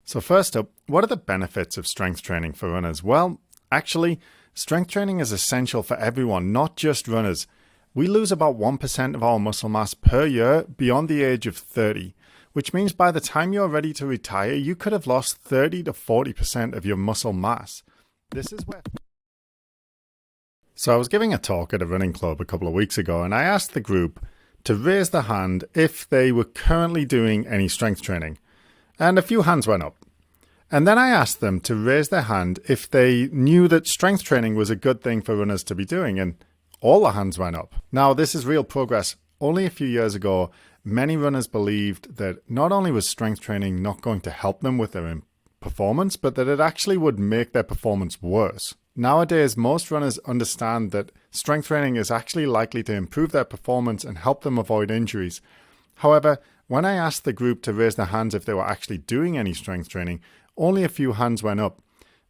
So first up, what are the benefits of strength training for runners? Well, actually, strength training is essential for everyone, not just runners. We lose about 1% of our muscle mass per year beyond the age of 30, which means by the time you're ready to retire, you could have lost 30 to 40% of your muscle mass. So I was giving a talk at a running club a couple of weeks ago, and I asked the group to raise their hand if they were currently doing any strength training. And a few hands went up. And then I asked them to raise their hand if they knew that strength training was a good thing for runners to be doing, and all the hands went up. Now, this is real progress. Only a few years ago, many runners believed that not only was strength training not going to help them with their performance, but that it actually would make their performance worse. Nowadays, most runners understand that strength training is actually likely to improve their performance and help them avoid injuries. However, when I asked the group to raise their hands if they were actually doing any strength training, only a few hands went up.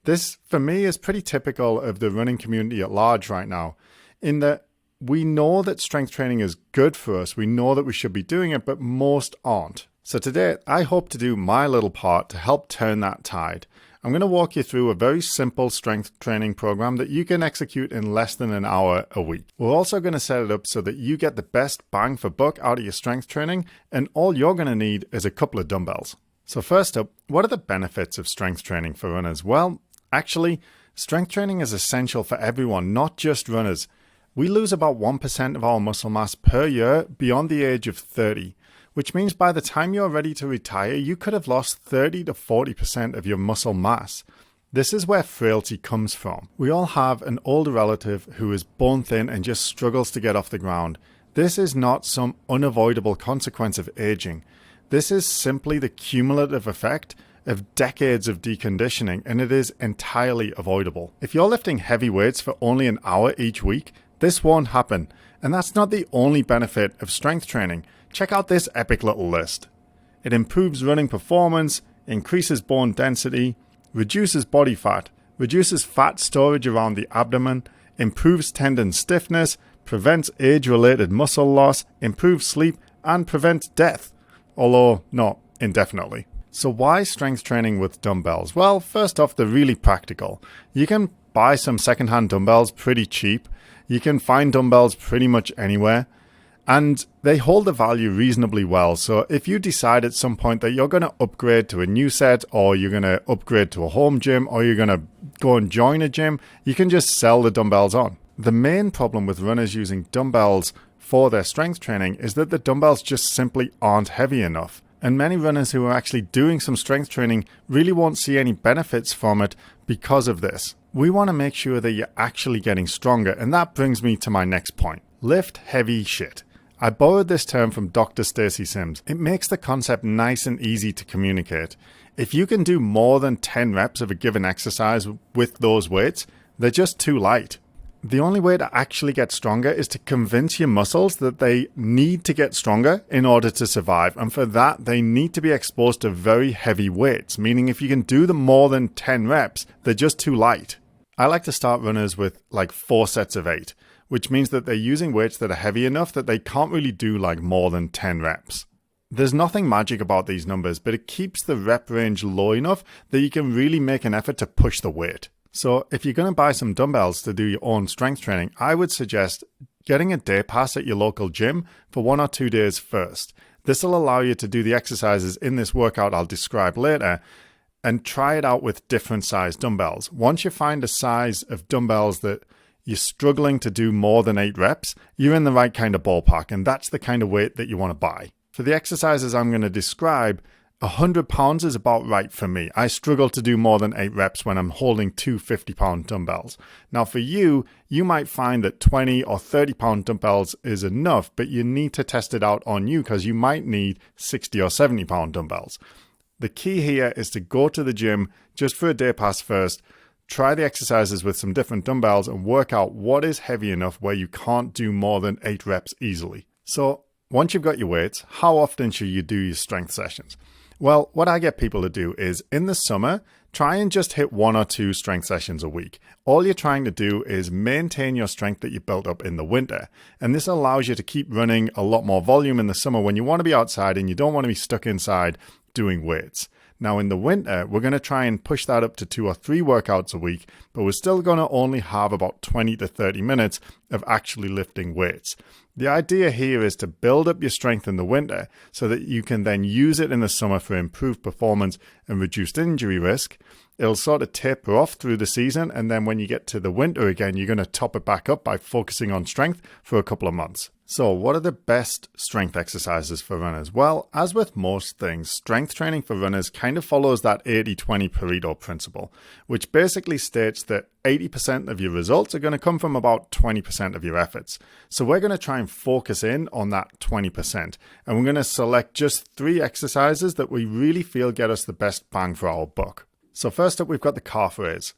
This, for me, is pretty typical of the running community at large right now, in that we know that strength training is good for us, we know that we should be doing it, but most aren't. So today, I hope to do my little part to help turn that tide. I'm going to walk you through a very simple strength training program that you can execute in less than an hour a week. We're also going to set it up so that you get the best bang for buck out of your strength training, and all you're going to need is a couple of dumbbells. So first up, what are the benefits of strength training for runners? Well, actually, strength training is essential for everyone, not just runners. We lose about 1% of our muscle mass per year beyond the age of 30. Which means by the time you're ready to retire, you could have lost 30 to 40% of your muscle mass. This is where frailty comes from. We all have an older relative who is bone thin and just struggles to get off the ground. This is not some unavoidable consequence of aging. This is simply the cumulative effect of decades of deconditioning, and it is entirely avoidable. If you're lifting heavy weights for only an hour each week, this won't happen. And that's not the only benefit of strength training. Check out this epic little list. It improves running performance, increases bone density, reduces body fat, reduces fat storage around the abdomen, improves tendon stiffness, prevents age-related muscle loss, improves sleep, and prevents death, although not indefinitely. So why strength training with dumbbells? Well, first off, they're really practical. You can buy some secondhand dumbbells pretty cheap. You can find dumbbells pretty much anywhere. And they hold the value reasonably well. So if you decide at some point that you're going to upgrade to a new set, or you're going to upgrade to a home gym, or you're going to go and join a gym, you can just sell the dumbbells on. The main problem with runners using dumbbells for their strength training is that the dumbbells just simply aren't heavy enough. And many runners who are actually doing some strength training really won't see any benefits from it because of this. We want to make sure that you're actually getting stronger. And that brings me to my next point. Lift heavy shit. I borrowed this term from Dr. Stacy Sims. It makes the concept nice and easy to communicate. If you can do more than 10 reps of a given exercise with those weights, they're just too light. The only way to actually get stronger is to convince your muscles that they need to get stronger in order to survive. And for that, they need to be exposed to very heavy weights, meaning if you can do them more than 10 reps, they're just too light. I like to start runners with like 4 sets of 8. Which means that they're using weights that are heavy enough that they can't really do like more than 10 reps. There's nothing magic about these numbers, but it keeps the rep range low enough that you can really make an effort to push the weight. So if you're going to buy some dumbbells to do your own strength training, I would suggest getting a day pass at your local gym for 1 or 2 days first. This will allow you to do the exercises in this workout I'll describe later and try it out with different size dumbbells. Once you find a size of dumbbells that you're struggling to do more than 8 reps, you're in the right kind of ballpark, and that's the kind of weight that you want to buy. For the exercises I'm going to describe, 100 pounds is about right for me. I struggle to do more than 8 reps when I'm holding 2 50-pound dumbbells. Now for you, you might find that 20 or 30-pound dumbbells is enough, but you need to test it out on you because you might need 60 or 70-pound dumbbells. The key here is to go to the gym just for a day pass first, try the exercises with some different dumbbells and work out what is heavy enough where you can't do more than 8 reps easily. So once you've got your weights, how often should you do your strength sessions? Well, what I get people to do is in the summer, try and just hit 1 or 2 strength sessions a week. All you're trying to do is maintain your strength that you built up in the winter. And this allows you to keep running a lot more volume in the summer when you want to be outside and you don't want to be stuck inside doing weights. Now in the winter, we're going to try and push that up to 2 or 3 workouts a week, but we're still going to only have about 20 to 30 minutes of actually lifting weights. The idea here is to build up your strength in the winter so that you can then use it in the summer for improved performance and reduced injury risk. It'll sort of taper off through the season, and then when you get to the winter again, you're going to top it back up by focusing on strength for a couple of months. So what are the best strength exercises for runners? Well, as with most things, strength training for runners kind of follows that 80-20 Pareto principle, which basically states that 80% of your results are going to come from about 20% of your efforts. So we're going to try and focus in on that 20%, and we're going to select just 3 exercises that we really feel get us the best bang for our buck. So first up, we've got the calf raise.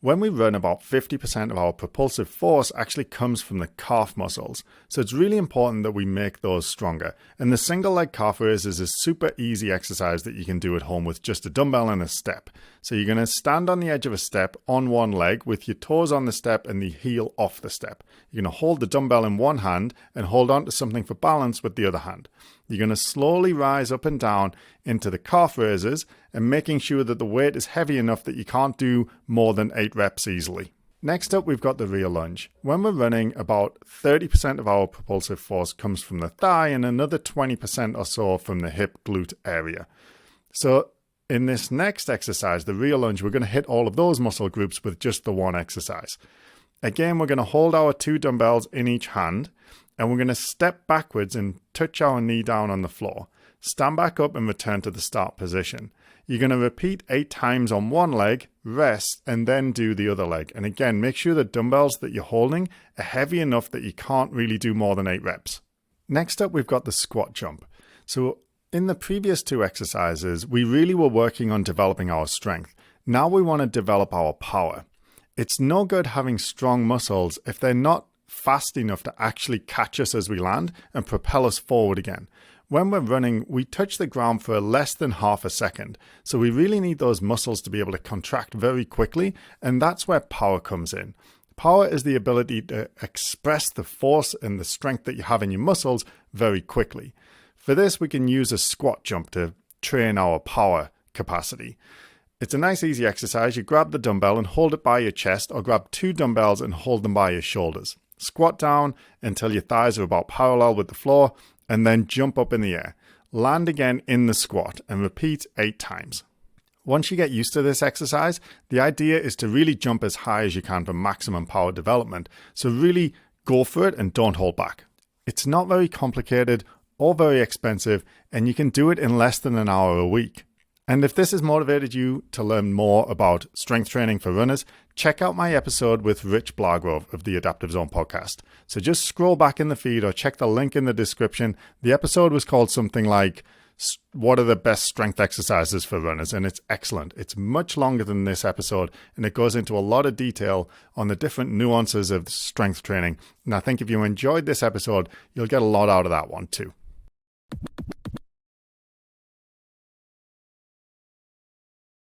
When we run, about 50% of our propulsive force actually comes from the calf muscles. So it's really important that we make those stronger. And the single leg calf raise is a super easy exercise that you can do at home with just a dumbbell and a step. So you're going to stand on the edge of a step on one leg with your toes on the step and the heel off the step. You're going to hold the dumbbell in one hand and hold on to something for balance with the other hand. You're going to slowly rise up and down into the calf raises and making sure that the weight is heavy enough that you can't do more than 8 reps easily. Next up, we've got the rear lunge. When we're running, about 30% of our propulsive force comes from the thigh and another 20% or so from the hip glute area. So in this next exercise, the rear lunge, we're going to hit all of those muscle groups with just the one exercise. Again, we're going to hold our 2 dumbbells in each hand, and we're going to step backwards and touch our knee down on the floor. Stand back up and return to the start position. You're going to repeat 8 times on one leg, rest, and then do the other leg. And again, make sure the dumbbells that you're holding are heavy enough that you can't really do more than 8 reps. Next up, we've got the squat jump. So in the previous 2 exercises, we really were working on developing our strength. Now we want to develop our power. It's no good having strong muscles if they're not fast enough to actually catch us as we land and propel us forward again. When we're running, we touch the ground for less than half a second. So we really need those muscles to be able to contract very quickly, and that's where power comes in. Power is the ability to express the force and the strength that you have in your muscles very quickly. For this, we can use a squat jump to train our power capacity. It's a nice easy exercise. You grab the dumbbell and hold it by your chest, or grab 2 dumbbells and hold them by your shoulders. Squat down until your thighs are about parallel with the floor, and then jump up in the air. Land again in the squat and repeat 8 times. Once you get used to this exercise, the idea is to really jump as high as you can for maximum power development. So really go for it and don't hold back. It's not very complicated or very expensive, and you can do it in less than an hour a week. And if this has motivated you to learn more about strength training for runners, check out my episode with Rich Blagrove of the Adaptive Zone podcast. So just scroll back in the feed or check the link in the description. The episode was called something like, what are the best strength exercises for runners? And it's excellent. It's much longer than this episode, and it goes into a lot of detail on the different nuances of strength training. And I think if you enjoyed this episode, you'll get a lot out of that one too.